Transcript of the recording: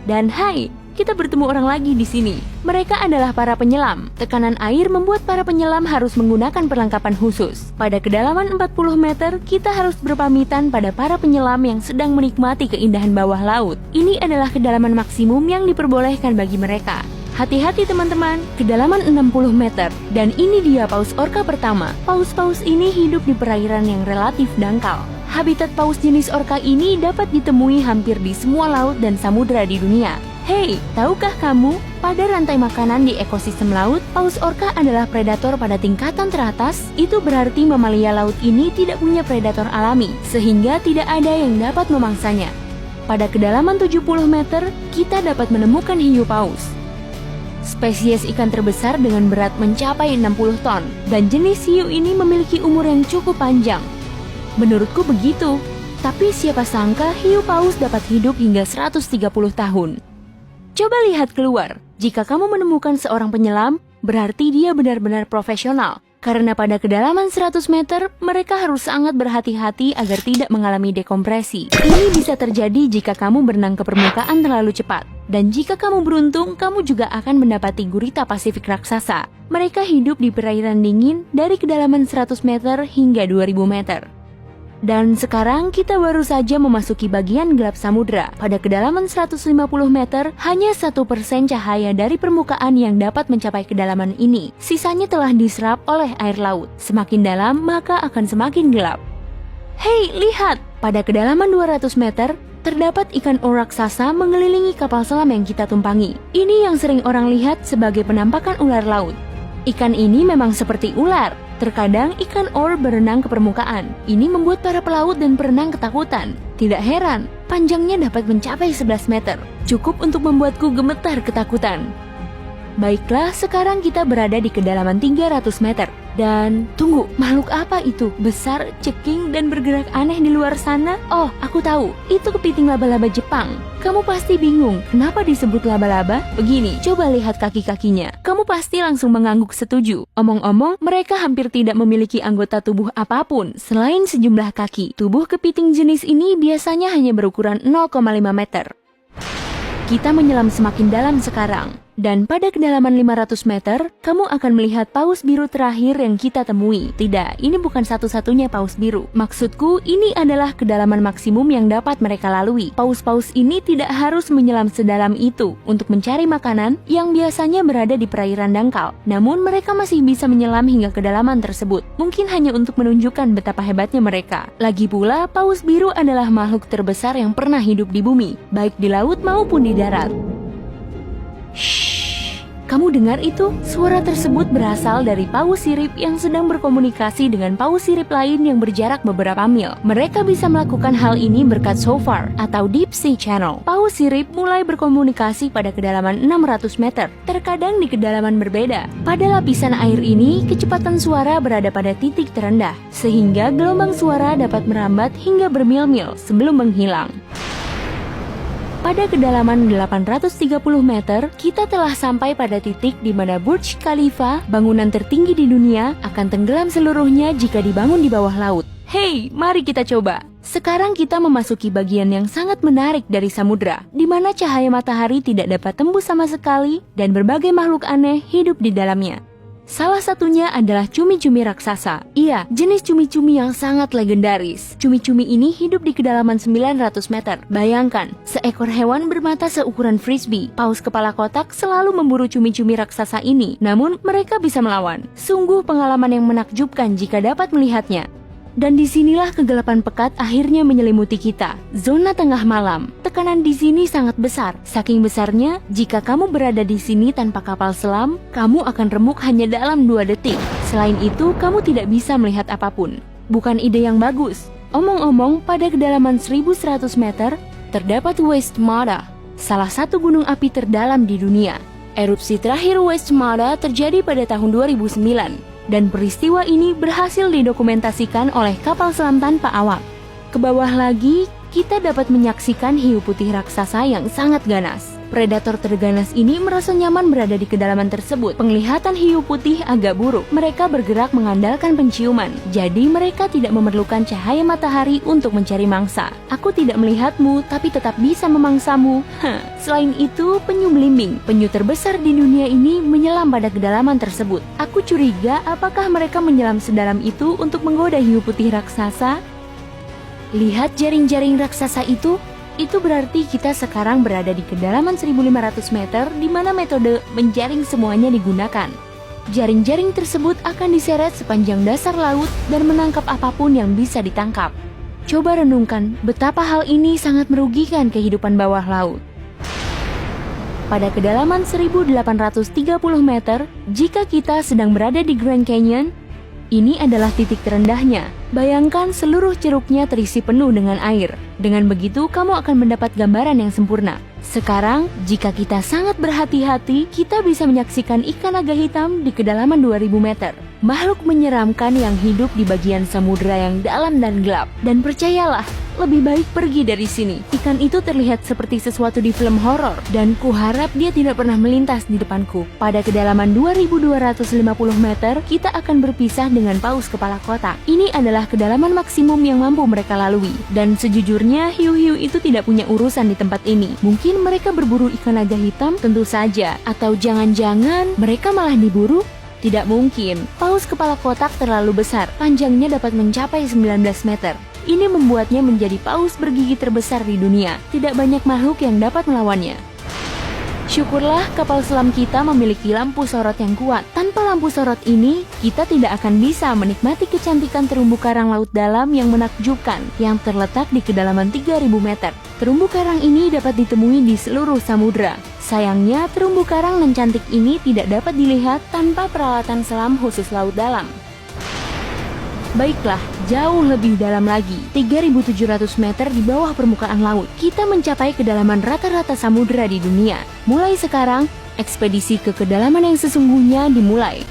Dan hai, kita bertemu orang lagi di sini. Mereka adalah para penyelam. Tekanan air membuat para penyelam harus menggunakan perlengkapan khusus. Pada kedalaman 40 meter, kita harus berpamitan pada para penyelam yang sedang menikmati keindahan bawah laut. Ini adalah kedalaman maksimum yang diperbolehkan bagi mereka. Hati-hati teman-teman, kedalaman 60 meter. Dan ini dia paus orca pertama. Paus-paus ini hidup di perairan yang relatif dangkal. Habitat paus jenis orca ini dapat ditemui hampir di semua laut dan samudera di dunia. Hei, tahukah kamu, pada rantai makanan di ekosistem laut, paus orca adalah predator pada tingkatan teratas. Itu berarti mamalia laut ini tidak punya predator alami, sehingga tidak ada yang dapat memangsanya. Pada kedalaman 70 meter, kita dapat menemukan hiu paus. Spesies ikan terbesar dengan berat mencapai 60 ton, dan jenis hiu ini memiliki umur yang cukup panjang. Menurutku begitu, tapi siapa sangka hiu paus dapat hidup hingga 130 tahun. Coba lihat keluar, jika kamu menemukan seorang penyelam, berarti dia benar-benar profesional. Karena pada kedalaman 100 meter, mereka harus sangat berhati-hati agar tidak mengalami dekompresi. Ini bisa terjadi jika kamu berenang ke permukaan terlalu cepat. Dan jika kamu beruntung, kamu juga akan mendapati gurita Pasifik raksasa. Mereka hidup di perairan dingin dari kedalaman 100 meter hingga 2000 meter. Dan sekarang kita baru saja memasuki bagian gelap samudra. Pada kedalaman 150 meter, hanya 1% cahaya dari permukaan yang dapat mencapai kedalaman ini. Sisanya telah diserap oleh air laut. Semakin dalam, maka akan semakin gelap. Hei, lihat! Pada kedalaman 200 meter, terdapat ikan or raksasa mengelilingi kapal selam yang kita tumpangi. Ini yang sering orang lihat sebagai penampakan ular laut. Ikan ini memang seperti ular. Terkadang ikan or berenang ke permukaan. Ini membuat para pelaut dan perenang ketakutan. Tidak heran, panjangnya dapat mencapai 11 meter. Cukup untuk membuatku gemetar ketakutan. Baiklah, sekarang kita berada di kedalaman 300 meter. Dan tunggu, makhluk apa itu? Besar, ceking, dan bergerak aneh di luar sana? Oh, aku tahu, itu kepiting laba-laba Jepang. Kamu pasti bingung, kenapa disebut laba-laba? Begini, coba lihat kaki-kakinya. Kamu pasti langsung mengangguk setuju. Omong-omong, mereka hampir tidak memiliki anggota tubuh apapun selain sejumlah kaki. Tubuh kepiting jenis ini biasanya hanya berukuran 0,5 meter. Kita menyelam semakin dalam sekarang. Dan pada kedalaman 500 meter, kamu akan melihat paus biru terakhir yang kita temui. Tidak, ini bukan satu-satunya paus biru. Maksudku, ini adalah kedalaman maksimum yang dapat mereka lalui. Paus-paus ini tidak harus menyelam sedalam itu untuk mencari makanan yang biasanya berada di perairan dangkal. Namun mereka masih bisa menyelam hingga kedalaman tersebut. Mungkin hanya untuk menunjukkan betapa hebatnya mereka. Lagi pula, paus biru adalah makhluk terbesar yang pernah hidup di bumi, baik di laut maupun di darat. Shh, kamu dengar itu? Suara tersebut berasal dari paus sirip yang sedang berkomunikasi dengan paus sirip lain yang berjarak beberapa mil. Mereka bisa melakukan hal ini berkat SOFAR atau Deep Sea Channel. Paus sirip mulai berkomunikasi pada kedalaman 600 meter, terkadang di kedalaman berbeda. Pada lapisan air ini, kecepatan suara berada pada titik terendah, sehingga gelombang suara dapat merambat hingga bermil-mil sebelum menghilang. Pada kedalaman 830 meter, kita telah sampai pada titik di mana Burj Khalifa, bangunan tertinggi di dunia, akan tenggelam seluruhnya jika dibangun di bawah laut. Hei, mari kita coba. Sekarang kita memasuki bagian yang sangat menarik dari samudra, di mana cahaya matahari tidak dapat tembus sama sekali dan berbagai makhluk aneh hidup di dalamnya. Salah satunya adalah cumi-cumi raksasa. Iya, jenis cumi-cumi yang sangat legendaris. Cumi-cumi ini hidup di kedalaman 900 meter. Bayangkan, seekor hewan bermata seukuran frisbee. Paus kepala kotak selalu memburu cumi-cumi raksasa ini, namun mereka bisa melawan. Sungguh pengalaman yang menakjubkan jika dapat melihatnya. Dan disinilah kegelapan pekat akhirnya menyelimuti kita. Zona tengah malam. Tekanan di sini sangat besar. Saking besarnya, jika kamu berada di sini tanpa kapal selam, kamu akan remuk hanya dalam 2 detik. Selain itu, kamu tidak bisa melihat apapun. Bukan ide yang bagus. Omong-omong, pada kedalaman 1100 meter, terdapat West Mada, salah satu gunung api terdalam di dunia. Erupsi terakhir West Mada terjadi pada tahun 2009. Dan peristiwa ini berhasil didokumentasikan oleh kapal selam tanpa awak. Ke bawah lagi, kita dapat menyaksikan hiu putih raksasa yang sangat ganas. Predator terganas ini merasa nyaman berada di kedalaman tersebut. Penglihatan hiu putih agak buruk. Mereka bergerak mengandalkan penciuman. Jadi mereka tidak memerlukan cahaya matahari untuk mencari mangsa. Aku tidak melihatmu, tapi tetap bisa memangsamu. Selain itu, penyu belimbing, penyu terbesar di dunia ini, menyelam pada kedalaman tersebut. Aku curiga apakah mereka menyelam sedalam itu untuk menggoda hiu putih raksasa? Lihat jaring-jaring raksasa itu. Itu berarti kita sekarang berada di kedalaman 1500 meter di mana metode menjaring semuanya digunakan. Jaring-jaring tersebut akan diseret sepanjang dasar laut dan menangkap apapun yang bisa ditangkap. Coba renungkan betapa hal ini sangat merugikan kehidupan bawah laut. Pada kedalaman 1830 meter, jika kita sedang berada di Grand Canyon, ini adalah titik terendahnya. Bayangkan seluruh ceruknya terisi penuh dengan air. Dengan begitu, kamu akan mendapat gambaran yang sempurna. Sekarang, jika kita sangat berhati-hati, kita bisa menyaksikan ikan naga hitam di kedalaman 2000 meter. Makhluk menyeramkan yang hidup di bagian samudera yang dalam dan gelap. Dan percayalah, lebih baik pergi dari sini. Ikan itu terlihat seperti sesuatu di film horor, dan kuharap dia tidak pernah melintas di depanku. Pada kedalaman 2250 meter, kita akan berpisah dengan paus kepala kotak. Ini adalah kedalaman maksimum yang mampu mereka lalui. Dan sejujurnya, hiu-hiu itu tidak punya urusan di tempat ini. Mungkin mereka berburu ikan naga hitam, tentu saja. Atau jangan-jangan mereka malah diburu? Tidak mungkin. Paus kepala kotak terlalu besar. Panjangnya dapat mencapai 19 meter. Ini membuatnya menjadi paus bergigi terbesar di dunia. Tidak banyak makhluk yang dapat melawannya. Syukurlah kapal selam kita memiliki lampu sorot yang kuat. Tanpa lampu sorot ini, kita tidak akan bisa menikmati kecantikan terumbu karang laut dalam yang menakjubkan yang terletak di kedalaman 3000 meter. Terumbu karang ini dapat ditemui di seluruh samudera. Sayangnya, terumbu karang yang cantik ini tidak dapat dilihat tanpa peralatan selam khusus laut dalam. Baiklah, jauh lebih dalam lagi, 3.700 meter di bawah permukaan laut, kita mencapai kedalaman rata-rata samudera di dunia. Mulai sekarang, ekspedisi ke kedalaman yang sesungguhnya dimulai.